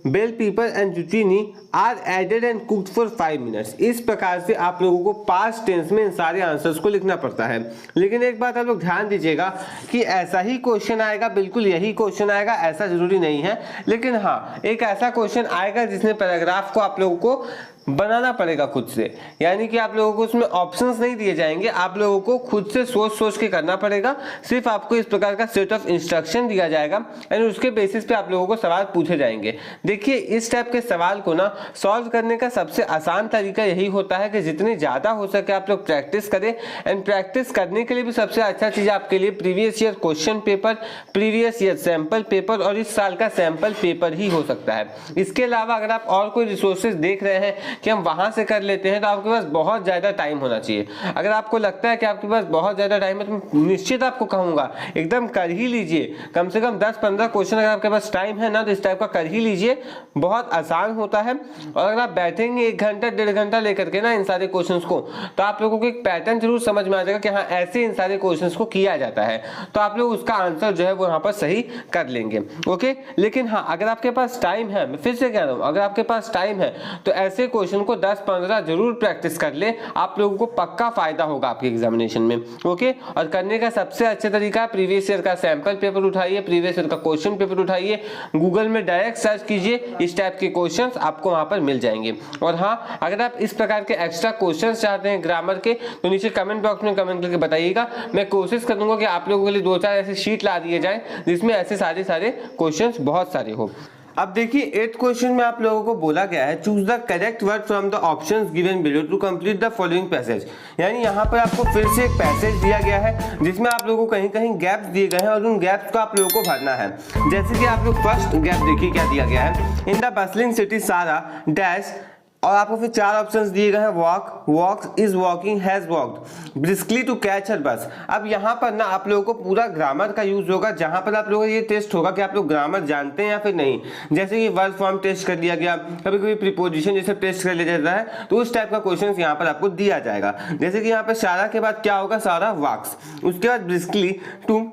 bell pepper and zucchini are added and cooked for 5 minutes. इस प्रकार से आप लोगों को पास्ट टेंस में इन सारे आंसर्स को लिखना पड़ता है। लेकिन एक बात आप लोग ध्यान दीजिएगा कि ऐसा ही क्वेश्चन आएगा, बिल्कुल यही क्वेश्चन आएगा, ऐसा जरूरी नहीं है। लेकिन हाँ, एक ऐसा क्वेश्चन आएगा जिसमें पैराग्राफ को आप लोगों को बनाना पड़ेगा खुद से, यानी कि आप लोगों को उसमें ऑप्शंस नहीं दिए जाएंगे, आप लोगों को खुद से सोच के करना पड़ेगा। सिर्फ आपको इस प्रकार का सेट ऑफ इंस्ट्रक्शन दिया जाएगा एंड उसके बेसिस पे आप लोगों को सवाल पूछे जाएंगे। देखिए इस टाइप के सवाल को ना सॉल्व करने का सबसे आसान तरीका यही होता है कि जितनी ज्यादा हो सके आप लोग प्रैक्टिस करें। एंड प्रैक्टिस करने के लिए भी सबसे अच्छा चीज आपके लिए previous year question paper, previous year sample paper और इस साल का सैंपल पेपर ही हो सकता है। इसके अलावा अगर आप और कोई रिसोर्सेज देख रहे हैं कि हम वहां से कर लेते हैं तो आपके पास बहुत ज्यादा टाइम होना चाहिए। अगर आपको लगता है कि आपके पास बहुत ज्यादा टाइम है तो निश्चित आपको कहूंगा एकदम कर ही लीजिए। कम से कम 10-15 क्वेश्चन अगर आपके पास टाइम है ना तो इस टाइप का कर ही लीजिए, बहुत आसान होता है। और अगर आप बैठेंगे 1 घंटा 1.5 घंटा लेकर के ना इन सारे क्वेश्चंस को, तो आप लोगों को एक पैटर्न जरूर समझ में आ जाएगा कि हाँ ऐसे इन सारे क्वेश्चंस को किया जाता है, तो आप लोग उसका आंसर जो है वो यहाँ पर सही कर लेंगे। ओके, लेकिन हाँ अगर आपके पास टाइम है, मैं फिर से कह रहा हूँ, अगर आपके पास टाइम है तो ऐसे क्वेश्चन को 10-15 जरूर प्रैक्टिस कर ले, आप लोगों को पक्का फायदा होगा आपके एग्जामिनेशन में। ओके, और करने का सबसे अच्छा तरीका प्रीवियस ईयर का सैंपल पेपर उठाइए, प्रीवियस ईयर का क्वेश्चन पेपर उठाइए, गूगल में डायरेक्ट सर्च कीजिए, इस टाइप के क्वेश्चंस आपको वहां पर मिल जाएंगे। और हाँ, अगर आप इस प्रकार के एक्स्ट्रा क्वेश्चंस चाहते हैं ग्रामर के तो नीचे कमेंट बॉक्स में कमेंट करके बताइएगा, मैं कोशिश करूंगा कि आप लोगों के लिए 2-4 ऐसे शीट ला दिए जाए जिसमें ऐसे सारे क्वेश्चंस बहुत सारे हो। अब देखिए 8th क्वेश्चन में आप लोगों को बोला गया है choose the correct word from the options given below to complete the following passage. यानी यहाँ पर आपको फिर से एक पैसेज दिया गया है जिसमें आप लोगों को कहीं कहीं गैप्स दिए गए हैं और उन गैप्स को आप लोगों को भरना है। जैसे कि आप लोग फर्स्ट गैप देखिए क्या दिया गया है, in the bustling city Sara dash, और आपको फिर 4 ऑप्शंस दिए गए हैं, walk, walks, is walking, has walked, briskly to catch her bus. अब यहाँ पर ना आप लोगों को पूरा ग्रामर का यूज होगा, जहाँ पर आप लोगों को ये टेस्ट होगा कि आप लोग ग्रामर जानते हैं या फिर नहीं। जैसे कि वर्ब फॉर्म टेस्ट कर लिया गया, कभी कभी प्रीपोजिशन जैसे टेस्ट कर लिया जाता है, तो उस टाइप का क्वेश्चन यहाँ पर आपको दिया जाएगा। जैसे कि यहाँ पर सारा के बाद क्या होगा, सारा वॉक्स, उसके बाद briskly to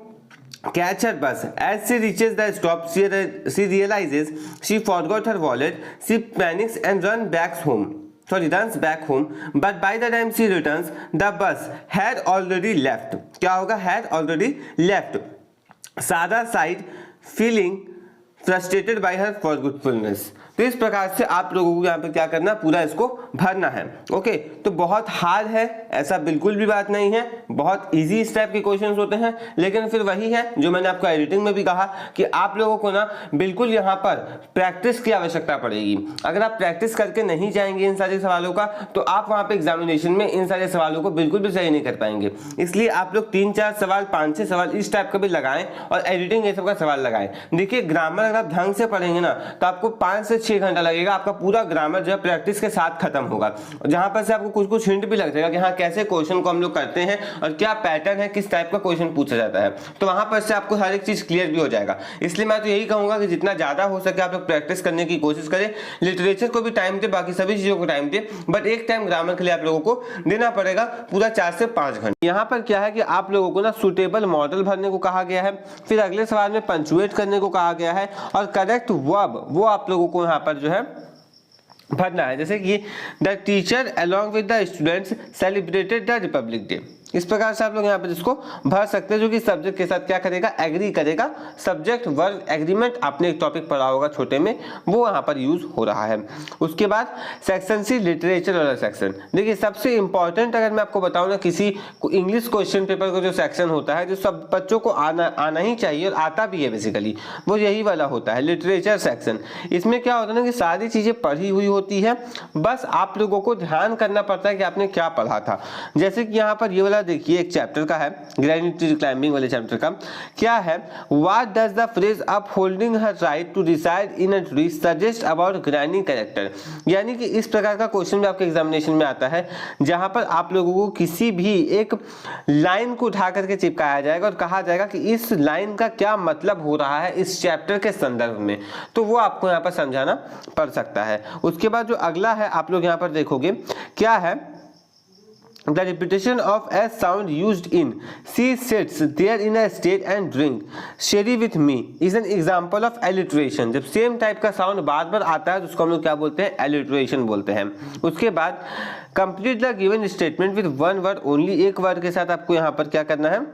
catch her bus. As she reaches the stop, she realizes she forgot her wallet. She panics and runs back home. But by the time she returns, the bus had already left. क्या होगा, had already left. Sarah sighed, feeling frustrated by her forgetfulness. तो इस प्रकार से आप लोगों को यहाँ पे क्या करना, पूरा इसको भरना है। ओके, तो बहुत हार्ड है ऐसा बिल्कुल भी बात नहीं है, बहुत इजी इस टाइप के क्वेश्चंस होते हैं, लेकिन फिर वही है जो मैंने आपको एडिटिंग में भी कहा कि आप लोगों को ना बिल्कुल यहाँ पर प्रैक्टिस की आवश्यकता पड़ेगी। अगर आप प्रैक्टिस करके नहीं जाएंगे इन सारे सवालों का तो आप वहाँ पे एग्जामिनेशन में इन सारे सवालों को बिल्कुल भी सही नहीं कर पाएंगे। इसलिए आप लोग 3-4 सवाल, 5-6 सवाल इस टाइप का भी लगाएं और एडिटिंग ये सब का सवाल लगाएं। देखिए ग्रामर अगर आप ढंग से पढ़ेंगे ना तो आपको 5 से 6 घंटा लगेगा, आपका पूरा ग्रामर जो है प्रैक्टिस के साथ खत्म होगा। जहां पर से आपको कुछ हिंट भी लग जाएगा कि हाँ कैसे क्वेश्चन को हम लोग करते हैं और क्या पैटर्न है, किस टाइप का क्वेश्चन पूछा जाता है, तो वहां पर से आपको हर एक चीज क्लियर भी हो जाएगा। इसलिए मैं तो यही कहूंगा कि जितना ज्यादा हो सके आप लोग प्रैक्टिस करने की कोशिश करें, लिटरेचर को भी टाइम दे, बाकी सभी चीजों को टाइम दे, बट एक टाइम ग्रामर के लिए आप लोगों को देना पड़ेगा पूरा 4 से 5 घंटे। यहाँ पर क्या है कि आप लोगों को ना सुटेबल मॉडल भरने को कहा गया है, फिर अगले सवाल में पंचुएट करने को कहा गया है और करेक्ट वर्ब वो आप लोगों को यहाँ पर जो है भरना है। जैसे कि the teacher along with the students celebrated the Republic day, इस प्रकार से आप लोग यहाँ पर इसको भर सकते हैं, जो कि सब्जेक्ट के साथ क्या करेगा, एग्री करेगा। सब्जेक्ट वर्ब एग्रीमेंट आपने एक टॉपिक पढ़ा होगा छोटे में, वो यहाँ पर यूज हो रहा है। उसके बाद सेक्शन सी लिटरेचर वाला सेक्शन, देखिए सबसे इंपॉर्टेंट अगर मैं आपको बताऊँ ना, किसी इंग्लिश क्वेश्चन पेपर का जो सेक्शन होता है, जो सब बच्चों को आना ही चाहिए और आता भी है बेसिकली, वो यही वाला होता है, लिटरेचर सेक्शन। इसमें क्या होता है ना कि सारी चीजें पढ़ी हुई होती है, बस आप लोगों को ध्यान करना पड़ता है कि आपने क्या पढ़ा था। जैसे कि यहाँ पर ये वाला देखिए एक चैप्टर का है, ग्रेनिट ट्री क्लाइंबिंग वाले चैप्टर का क्या है, what does the phrase upholding her right to decide in a tree suggest about granny character. यानी कि इस प्रकार का क्वेश्चन भी आपके एग्जामिनेशन में आता है, जहां पर आप लोगों को किसी भी एक लाइन को उठा करके चिपकाया जाएगा और कहा जाएगा कि इस लाइन का क्या मतलब हो रहा है इस चैप्टर के संदर्भ में, तो वो आपको यहाँ पर समझाना पड़ सकता है। उसके बाद जो अगला है आप लोग यहाँ पर देखोगे क्या है, the repetition of a sound used in she sits there in a state and drink sherry with me is an example of alliteration। जब सेम टाइप का साउंड बार बार आता है तो उसको हम लोग क्या बोलते हैं, alliteration बोलते हैं। उसके बाद complete the given statement with one word only, एक वर्ड के साथ आपको यहाँ पर क्या करना है,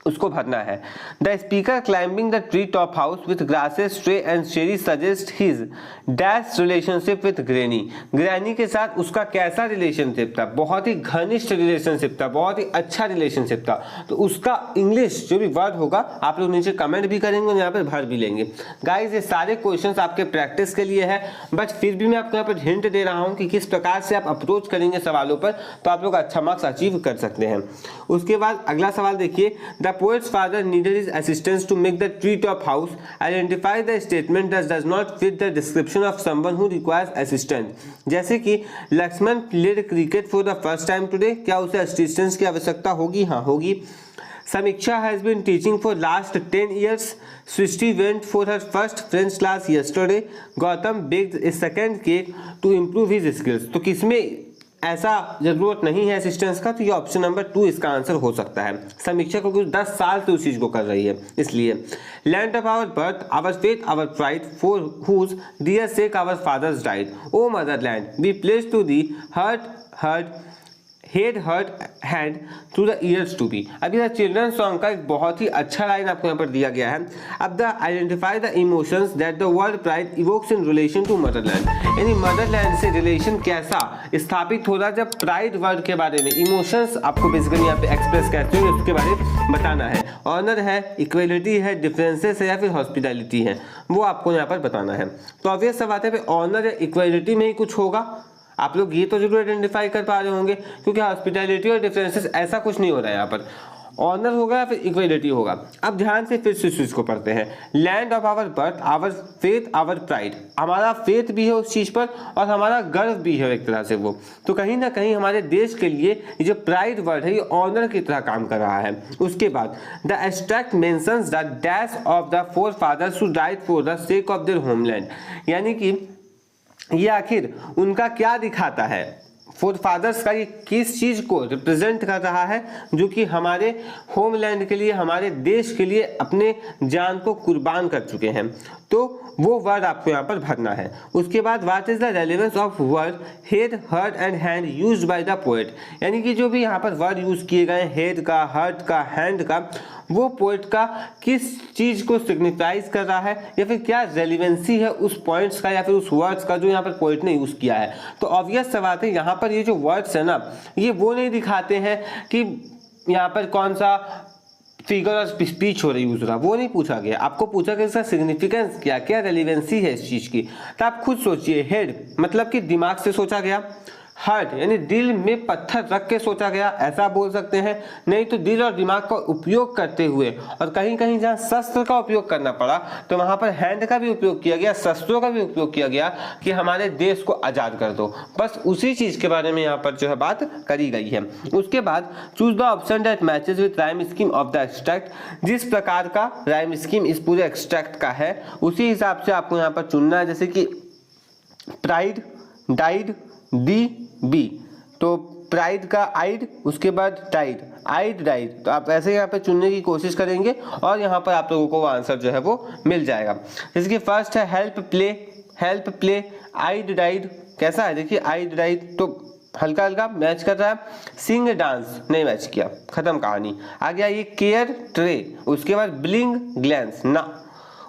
उसको भरना है। The speaker climbing the tree top house with grasses tray and sherry suggest his dash relationship with granny. Granny के साथ उसका कैसा रिलेशनशिप था, बहुत ही घनिष्ठ रिलेशनशिप था, बहुत ही अच्छा रिलेशनशिप था। तो उसका इंग्लिश जो भी वर्ड होगा आप लोग नीचे कमेंट भी करेंगे और यहाँ पर भर भी लेंगे। गाइज ये सारे क्वेश्चंस आपके प्रैक्टिस के लिए है, बट फिर भी मैं आपको यहाँ पर हिंट दे रहा हूँ कि किस प्रकार से आप अप्रोच करेंगे सवालों पर तो आप लोग अच्छा मार्क्स अचीव कर सकते हैं। उसके बाद अगला सवाल देखिए, the poet's father needed his assistance to make the treetop house. Identify the statement that does not fit the description of someone who requires assistance. जैसे कि Lakshman played cricket for the first time today, क्या उसे असिस्टेंस की आवश्यकता होगी, हाँ होगी। Samiksha has been teaching for last 10 years. Srishti went for her first French class yesterday. Gautam baked a second cake to improve his skills. तो किसमें ऐसा जरूरत नहीं है असिस्टेंस का, तो ये ऑप्शन नंबर 2 इसका आंसर हो सकता है। समीक्षा को कुछ 10 साल से उस चीज को कर रही है, इसलिए land of our birth, our faith, our pride, for whose dear sake our fathers died, O motherland we pledge to thee head heart hand through the years to be. अब यह चिल्ड्रन सॉन्ग का एक बहुत ही अच्छा लाइन आपको यहाँ पर दिया गया है। अब the identify the emotions that the word pride evokes in relation to motherland, यानी मदरलैंड से रिलेशन कैसा स्थापित हो रहा है जब प्राइड वर्ड के बारे में इमोशंस आपको बेसिकली यहाँ पे एक्सप्रेस करते हो, उसके बारे में बताना है। ऑनर है, इक्वलिटी है, डिफरेंसेस है या फिर हॉस्पिटैलिटी है, वो आपको यहाँ पर बताना है। तो ऑब्वियस सा बात है ऑनर या इक्वलिटी में ही कुछ होगा, आप लोग ये तो जरूर आइडेंटिफाई कर पा रहे होंगे, क्योंकि हॉस्पिटैलिटी और डिफरेंसेस ऐसा कुछ नहीं हो रहा है यहाँ पर। ऑनर होगा या फिर इक्वलिटी होगा। अब ध्यान से फिर से चीज को पढ़ते हैं। Land of our birth, our faith, our pride, हमारा फेथ भी है उस चीज पर और हमारा गर्व भी है एक तरह से वो। तो कहीं ना कहीं हमारे देश के लिए ये जो प्राइड वर्ड है ये ऑनर की तरह काम कर रहा है। उसके बाद the abstract mentions the dash of the forefathers who died for the sake of their homeland, यानी कि ये आखिर उनका क्या दिखाता है, फोर फादर्स का ये किस चीज को रिप्रेजेंट कर रहा है जो कि हमारे होमलैंड के लिए, हमारे देश के लिए अपने जान को कुर्बान कर चुके हैं। तो वो वर्ड आपको यहाँ पर भरना है। उसके बाद what is the relevance of word head, heart and hand used by the poet, यानी कि जो भी यहाँ पर वर्ड यूज किए गए हेड का, हर्ट का, हैंड का, वो पोएट का किस चीज को सिग्निफाइज कर रहा है या फिर क्या रेलिवेंसी है उस पॉइंट्स का या फिर उस वर्ड्स का जो यहाँ पर पोएट ने यूज किया है। तो ऑब्वियस सा बात है यहाँ पर ये जो वर्ड्स है ना, ये वो नहीं दिखाते हैं कि यहाँ पर कौन सा फिगर और स्पीच हो रही यूज रहा, वो नहीं पूछा गया। आपको पूछा गया इसका सिग्निफिकेंस क्या, क्या रेलिवेंसी है इस चीज की। तो आप खुद सोचिए। हेड मतलब कि दिमाग से सोचा गया, हार्ट यानी दिल में पत्थर रख के सोचा गया, ऐसा बोल सकते हैं। नहीं तो दिल और दिमाग का उपयोग करते हुए, और कहीं कहीं जहाँ शस्त्र का उपयोग करना पड़ा तो वहां पर हैंड का भी उपयोग किया गया, शस्त्रों का भी उपयोग किया गया कि हमारे देश को आजाद कर दो। बस उसी चीज के बारे में यहाँ पर जो है बात करी गई है। उसके बाद choose the option that matches with rhyme scheme of the extract, जिस प्रकार का राइम स्कीम इस पूरे एक्सट्रैक्ट का है उसी हिसाब से आपको यहाँ पर चुनना है। जैसे कि प्राइड, डाइड, डी, बी, तो प्राइड का आइड, उसके बाद डाइड, आइड डाइड, तो आप ऐसे यहाँ पे चुनने की कोशिश करेंगे और यहाँ पर आप लोगों को वो आंसर जो है वो मिल जाएगा। जैसे कि फर्स्ट है हेल्प प्ले, आइड डाइड, कैसा है देखिए, आइड डाइड तो हल्का हल्का मैच कर रहा है। सिंग डांस नहीं मैच किया, खत्म कहानी। आ गया ये केयर ट्रे, उसके बाद ब्लिंग ग्लैंस ना,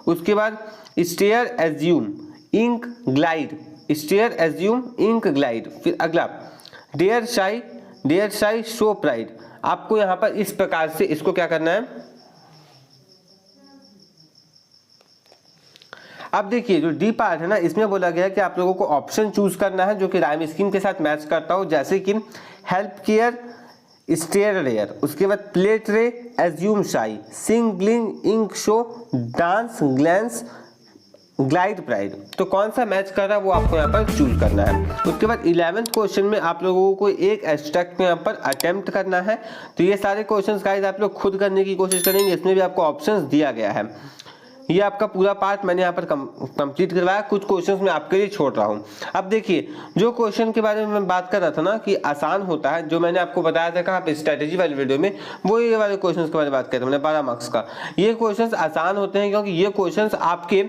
उसके बाद stare assume, ink glide, stare assume, ink glide. फिर अगला डेयर शाई शो प्राइड। आपको यहाँ पर इस प्रकार से इसको क्या करना है। अब देखिए जो डी पार्ट है ना, इसमें बोला गया है कि आप लोगों को ऑप्शन चूज करना है जो कि राइम स्कीम के साथ मैच करता हो। जैसे कि हेल्प केयर, स्टेयर रेयर, उसके बाद play tray, assume shy, sing bling, ink show, dance glance, glide pride. तो कौन सा मैच कर रहा है वो आपको यहाँ पर चूज करना है। उसके बाद 11th क्वेश्चन में आप लोगों को एक एब्स्ट्रैक्ट में यहाँ पर अटेम्प्ट करना है। तो ये सारे क्वेश्चंस गाइस आप लोग खुद करने की कोशिश करेंगे, इसमें भी आपको ऑप्शंस दिया गया है। ये आपका पूरा पार्ट मैंने यहाँ पर कंप्लीट करवाया, कुछ क्वेश्चंस मैं आपके लिए छोड़ रहा हूँ। अब देखिए जो क्वेश्चन के बारे में मैं बात कर रहा था ना कि आसान होता है, जो मैंने आपको बताया था आप स्ट्रेटेजी वाली वीडियो में, वो ये वाले क्वेश्चंस के बारे में बात कर रहा था मैंने 12 मार्क्स का। ये क्वेश्चंस आसान होते हैं क्योंकि ये क्वेश्चंस आपके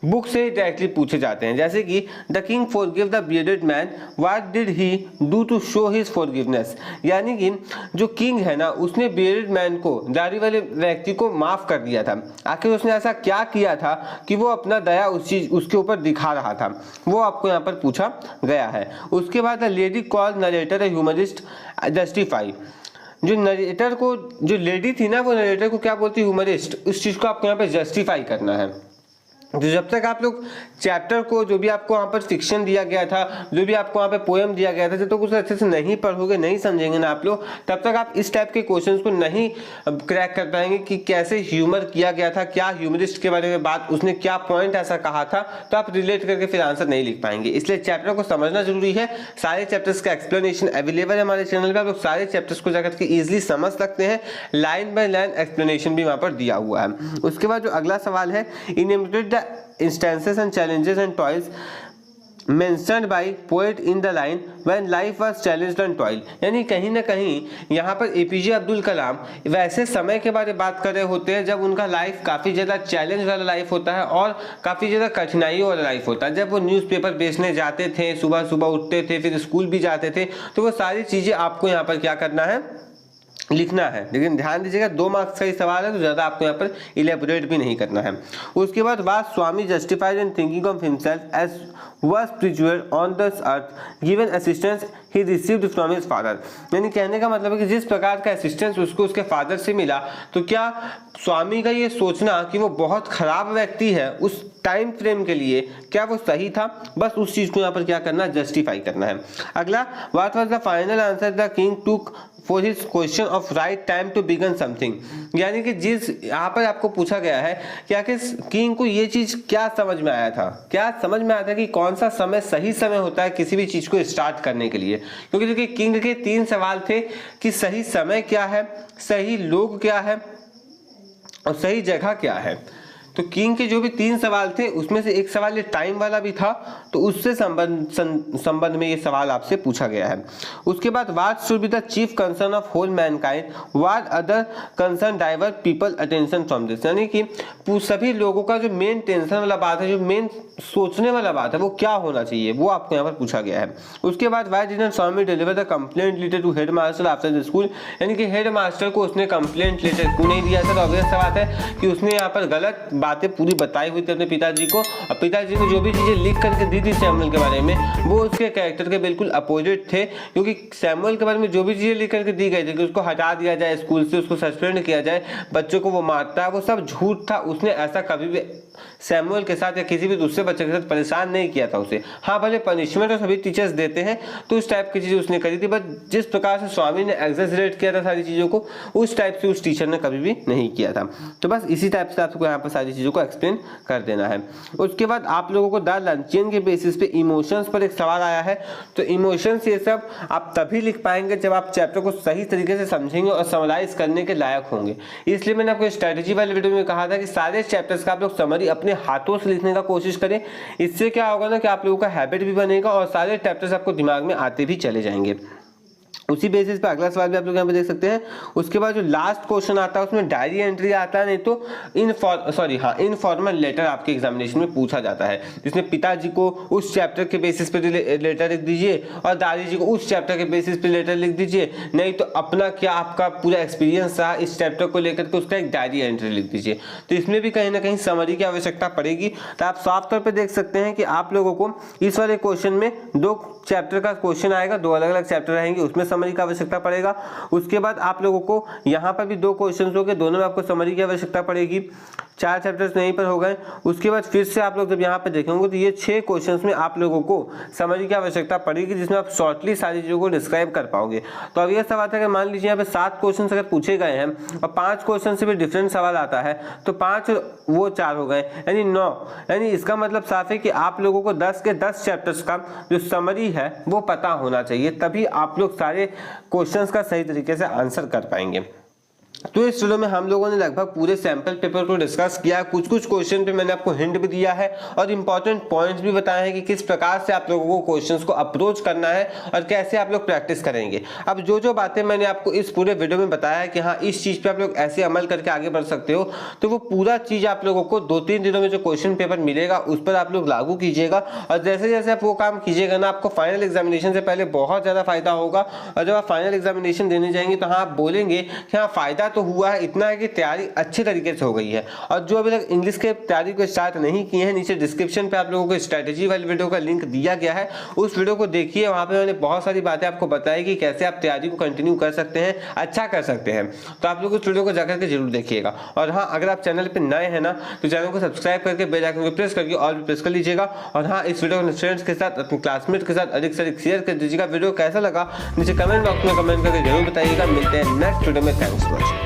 बुक से डायरेक्टली पूछे जाते हैं। जैसे कि the king forgive the bearded man, what did he do to show his forgiveness, यानी कि जो किंग है ना उसने बियर्डेड मैन को, दाढ़ी वाले व्यक्ति को माफ कर दिया था। आखिर उसने ऐसा क्या किया था कि वो अपना दया उसके ऊपर दिखा रहा था, वो आपको यहाँ पर पूछा गया है। उसके बाद the lady call narrator A humourist justify, जो नरेटर को, जो लेडी थी ना वो नरेटर को क्या बोलती, ह्यूमरिस्ट, उस चीज को आपको यहाँ पे जस्टिफाई करना है। तो जब तक आप लोग चैप्टर को, जो भी आपको वहाँ पर फिक्शन दिया गया था, जो भी आपको वहाँ पे पोएम दिया गया था, जब तक उसे अच्छे से नहीं पढ़ोगे, नहीं समझेंगे ना आप लोग, तब तक आप इस टाइप के क्वेश्चंस को नहीं क्रैक कर पाएंगे कि कैसे ह्यूमर किया गया था, क्या ह्यूमरिस्ट के बारे में बात, उसने क्या पॉइंट ऐसा कहा था, तो आप रिलेट करके फिर आंसर नहीं लिख पाएंगे। इसलिए चैप्टर को समझना जरूरी है। सारे चैप्टर्स का एक्सप्लेनेशन अवेलेबल है हमारे चैनल पर, आप लोग सारे चैप्टर्स को जाकर के ईजिली समझ सकते हैं। लाइन बाय लाइन एक्सप्लेनेशन भी वहाँ पर दिया हुआ है। उसके बाद जो अगला सवाल है, inimitated instances and challenges and toys mentioned by poet in the line when life was challenged and toil, यानी कहीं ना कहीं यहाँ पर एपीजे अब्दुल कलाम वैसे समय के बारे में बात कर रहे होते हैं जब उनका लाइफ काफ़ी ज़्यादा चैलेंज वाला लाइफ होता है और काफ़ी ज़्यादा कठिनाइयों वाला लाइफ होता है। जब वो न्यूज़पेपर बेचने जाते थे, सुबह सुबह उठते थे, फिर स्कूल भी जाते थे, तो वो सारी चीज़ें आपको यहाँ पर क्या करना है, लिखना है। लेकिन ध्यान दीजिएगा 2 मार्क्स का ही सवाल है तो ज़्यादा आपको यहाँ पर इलेबोरेट भी नहीं करना है। उसके बाद बात Swami justified in thinking of himself as was spiritual on this earth given assistance he received from his father, यानी कहने का मतलब है कि जिस प्रकार का असिस्टेंस उसको उसके फादर से मिला, तो क्या स्वामी का ये सोचना कि वो बहुत खराब व्यक्ति है उस टाइम फ्रेम के लिए, क्या वो सही था? बस उस चीज को यहाँ पर क्या करना है, जस्टिफाई करना है। अगला, what was the final answer the king took for his question of right time to begin something, यानी कि जिस यहाँ पर आपको पूछा गया है कि आखिर किंग को ये चीज क्या समझ में आया था, क्या समझ में आया था कि कौन सा समय सही समय होता है किसी भी चीज को स्टार्ट करने के लिए। क्योंकि देखिए किंग के 3 सवाल थे कि सही समय क्या है, सही लोग क्या है और सही जगह क्या है। तो किंग के जो भी 3 सवाल थे उसमें से एक सवाल ये टाइम वाला भी था, तो उससे संबंध में ये सवाल आपसे पूछा गया है। उसके बाद what should be the chief concern of whole mankind, what other concern divert people attention from this, यानी कि सभी लोगों का जो मेन टेंशन वाला बात है, जो मेन सोचने वाला बात है, वो क्या होना चाहिए, वो आपको यहाँ पर पूछा गया है। उसके बाद why didn't Swami deliver the complaint letter to head master after the school, यानी कि हेड मास्टर को उसने कंप्लेंट लेटर क्यों नहीं दिया? सर ऑब्वियस सा बात है कि उसने यहाँ पर गलत बातें पूरी बताई हुई थी अपने पिताजी को, और पिताजी ने जो भी चीजें लिख करके दी थी सैमुअल के बारे में वो उसके कैरेक्टर के बिल्कुल अपोजिट थे। क्योंकि सैमुअल के बारे में जो भी चीजें लिख करके दी गई थी कि उसको हटा दिया जाए स्कूल से, उसको सस्पेंड किया जाए, बच्चों को वो मारता है, वो सब झूठ था। उसने ऐसा कभी भी सैमुअल के साथ या किसी भी दूसरे बच्चे के साथ परेशान नहीं किया था उसे। हाँ भले पनिशमेंट और सभी टीचर्स देते हैं तो उस टाइप की चीज़ें उसने करी थी, बट जिस प्रकार से स्वामी ने एग्जैजरेट किया था सारी चीज़ों को, उस टाइप से उस टीचर ने कभी भी नहीं किया था। तो बस इसी टाइप से आपको यहाँ पर सारी चीज़ों को एक्सप्लेन कर देना है। उसके बाद आप लोगों को द लंचियन के बेसिस पे इमोशंस पर एक सवाल आया है, तो इमोशंस ये सब आप तभी लिख पाएंगे जब आप चैप्टर को सही तरीके से समझेंगे और समराइज करने के लायक होंगे। इसलिए मैंने आपको स्ट्रेटेजी वाले वीडियो में कहा था कि सारे चैप्टर्स का आप लोग समरी अपने हाथों से लिखने का कोशिश करें। इससे क्या होगा ना कि आप लोगों का हैबिट भी बनेगा और सारे चैप्टर्स आपको दिमाग में आते भी चले जाएंगे। उसी बेसिस पे अगला सवाल भी आप लोग यहाँ पे देख सकते हैं। उसके बाद जो लास्ट क्वेश्चन आता है उसमें डायरी एंट्री आता है, नहीं तो इनफॉर्मल लेटर आपके एग्जामिनेशन में पूछा जाता है, जिसमें पिताजी को उस चैप्टर के बेसिस पे लेटर लिख दीजिए और दादी जी को उस चैप्टर के बेसिस पे लेटर लिख दीजिए, नहीं तो अपना क्या आपका पूरा एक्सपीरियंस रहा इस चैप्टर को लेकर के उसका एक डायरी एंट्री लिख दीजिए। तो इसमें भी कहीं ना कहीं समरी की आवश्यकता पड़ेगी। तो आप साफ तौर पर देख सकते हैं कि आप लोगों को इस वाले क्वेश्चन में 2 चैप्टर का क्वेश्चन आएगा, 2 अलग अलग चैप्टर रहेंगे, उसमें समरी की आवश्यकता पड़ेगा। उसके बाद आप लोगों को यहाँ पर भी 2 क्वेश्चंस हो गए, दोनों में आपको समरी की आवश्यकता पड़ेगी। 4 चैप्टर्स यहीं पर हो गए। उसके बाद फिर से आप लोग जब यहाँ पर देखेंगे तो ये 6 क्वेश्चंस में आप लोगों को समरी की आवश्यकता पड़ेगी, जिसमें आप शॉर्टली सारी चीज़ों को डिस्क्राइब कर पाओगे। तो अब यह सवाल है कि मान लीजिए यहाँ पे 7 क्वेश्चन अगर पूछे गए हैं और 5 क्वेश्चन से भी डिफरेंट सवाल आता है, तो 5 वो 4 हो गए, यानी 9। यानी इसका मतलब साफ है कि आप लोगों को 10 के 10 चैप्टर्स का जो समरी है वो पता होना चाहिए, तभी आप लोग सारे क्वेश्चंस का सही तरीके से आंसर कर पाएंगे। तो इस वीडियो में हम लोगों ने लगभग पूरे सैंपल पेपर को डिस्कस किया। कुछ क्वेश्चन पे मैंने आपको हिंट भी दिया है और इंपॉर्टेंट पॉइंट्स भी बताए हैं कि किस प्रकार से आप लोगों को क्वेश्चंस को अप्रोच करना है और कैसे आप लोग प्रैक्टिस करेंगे। अब जो बातें मैंने आपको इस पूरे वीडियो में बताया है कि हाँ इस चीज़ पे आप लोग ऐसे अमल करके आगे बढ़ सकते हो, तो वो पूरा चीज़ आप लोगों को 2-3 दिनों में जो क्वेश्चन पेपर मिलेगा उस पर आप लोग लागू कीजिएगा। और जैसे जैसे आप वो काम कीजिएगा ना, आपको फाइनल एग्जामिनेशन से पहले बहुत ज़्यादा फायदा होगा। और जब आप फाइनल एग्जामिनेशन देने जाएंगे तो हाँ आप बोलेंगे कि हाँ फायदा तो हुआ है, इतना है कि तैयारी अच्छे तरीके से हो गई है। और जो अभी तक इंग्लिश के तैयारी को स्टार्ट नहीं किए हैं, नीचे डिस्क्रिप्शन पे आप लोगों को स्ट्रेटेजी वाली वीडियो का लिंक दिया गया है, उस वीडियो को देखिए। वहाँ पे मैंने बहुत सारी बातें आपको बताई कि कैसे आप तैयारी को कंटिन्यू कर सकते हैं, अच्छा कर सकते हैं। तो आप लोग उस वीडियो को जाकर के जरूर देखिएगा। और हाँ अगर आप चैनल पर नए हैं ना तो चैनल को सब्सक्राइब करके बेल आइकन को प्रेस करके ऑल भी प्रेस कर लीजिएगा। और हाँ इस वीडियो को फ्रेंड्स के साथ, अपने क्लासमेट के साथ अधिक से अधिक शेयर कर दीजिएगा। वीडियो कैसा लगा नीचे कमेंट बॉक्स में कमेंट करके जरूर बताइएगा। मिलते हैं नेक्स्ट वीडियो में। Thanks for watching.